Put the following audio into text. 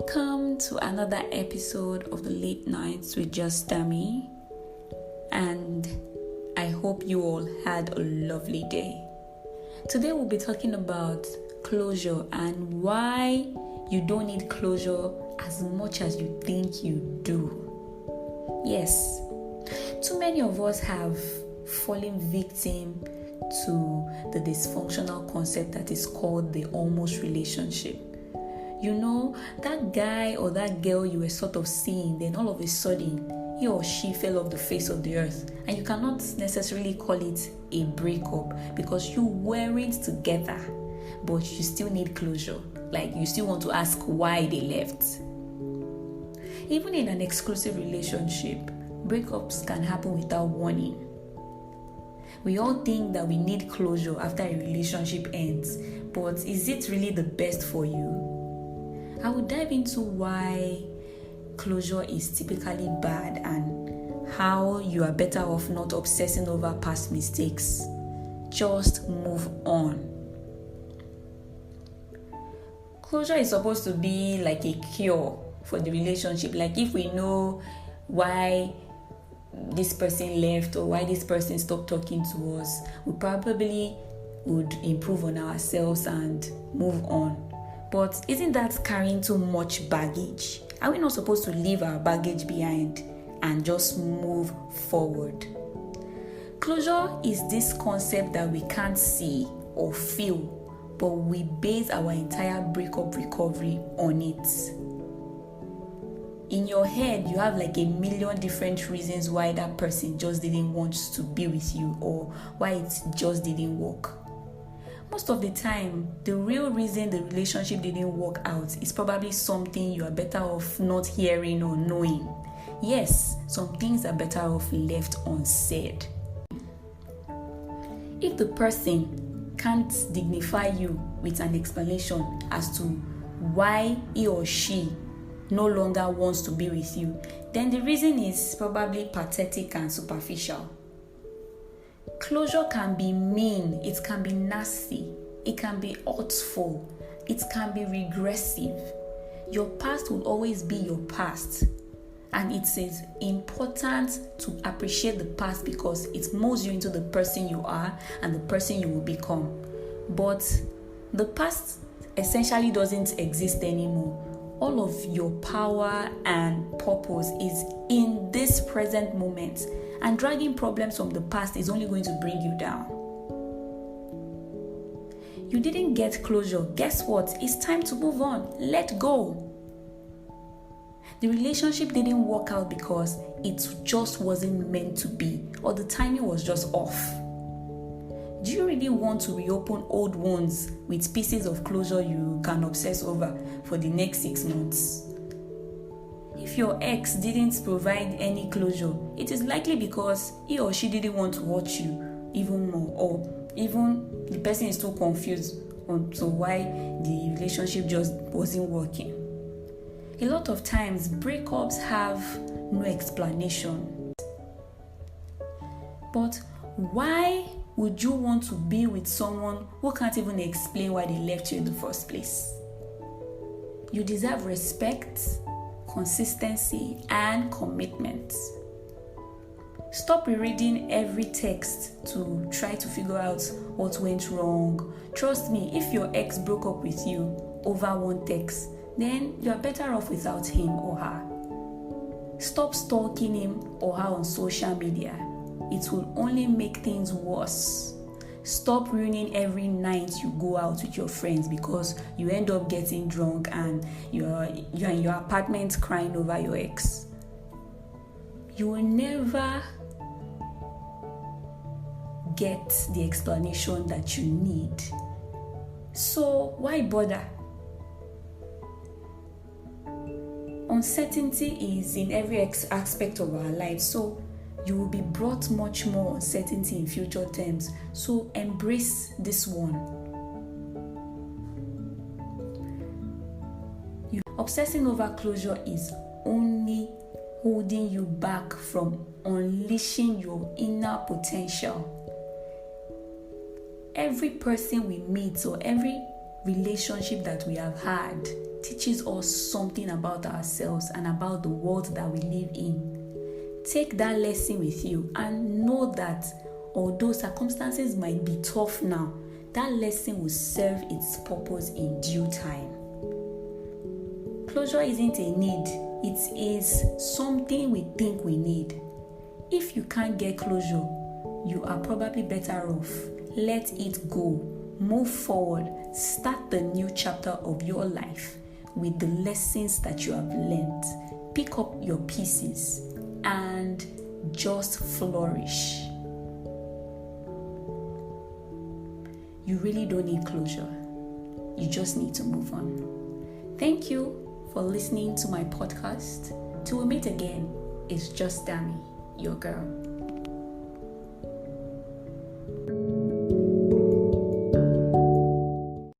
Welcome to another episode of the Late Nights with Just Dami, and I hope you all had a lovely day. Today we'll be talking about closure and why you don't need closure as much as you think you do. Yes, too many of us have fallen victim to the dysfunctional concept that is called the almost relationship. You know, that guy or that girl you were sort of seeing, then all of a sudden, he or she fell off the face of the earth. And you cannot necessarily call it a breakup because you weren't together, but you still need closure. Like, you still want to ask why they left. Even in an exclusive relationship, breakups can happen without warning. We all think that we need closure after a relationship ends, but is it really the best for you? I will dive into why closure is typically bad and how you are better off not obsessing over past mistakes. Just move on. Closure is supposed to be like a cure for the relationship. Like, if we know why this person left or why this person stopped talking to us, we probably would improve on ourselves and move on. But isn't that carrying too much baggage? Are we not supposed to leave our baggage behind and just move forward? Closure is this concept that we can't see or feel, but we base our entire breakup recovery on it. In your head, you have like a million different reasons why that person just didn't want to be with you or why it just didn't work. Most of the time, the real reason the relationship didn't work out is probably something you are better off not hearing or knowing. Yes, some things are better off left unsaid. If the person can't dignify you with an explanation as to why he or she no longer wants to be with you, then the reason is probably pathetic and superficial. Closure can be mean, it can be nasty, it can be hurtful, it can be regressive. Your past will always be your past, and it is important to appreciate the past because it molds you into the person you are and the person you will become. But the past essentially doesn't exist anymore. All of your power and purpose is in this present moment, and dragging problems from the past is only going to bring you down. You didn't get closure. Guess what? It's time to move on. Let go. The relationship didn't work out because it just wasn't meant to be, or the timing was just off. Do you really want to reopen old wounds with pieces of closure you can obsess over for the next 6 months? If your ex didn't provide any closure, it is likely because he or she didn't want to hurt you even more, or even the person is too confused on to why the relationship just wasn't working. A lot of times, breakups have no explanation. But why would you want to be with someone who can't even explain why they left you in the first place? You deserve respect, consistency, and commitment. Stop rereading every text to try to figure out what went wrong. Trust me, if your ex broke up with you over one text, then you are better off without him or her. Stop stalking him or her on social media. It will only make things worse. Stop ruining every night you go out with your friends because you end up getting drunk and you're in your apartment crying over your ex. You will never get the explanation that you need. So why bother? Uncertainty is in every aspect of our lives, so you will be brought much more uncertainty in future terms. So embrace this one. Obsessing over closure is only holding you back from unleashing your inner potential. Every person we meet or every relationship that we have had teaches us something about ourselves and about the world that we live in. Take that lesson with you and know that although circumstances might be tough now, that lesson will serve its purpose in due time. Closure isn't a need, it is something we think we need. If you can't get closure, you are probably better off. Let it go. Move forward. Start the new chapter of your life with the lessons that you have learned. Pick up your pieces and just flourish. You really don't need closure. You just need to move on. Thank you for listening to my podcast. Till we meet again, it's just Dami, your girl.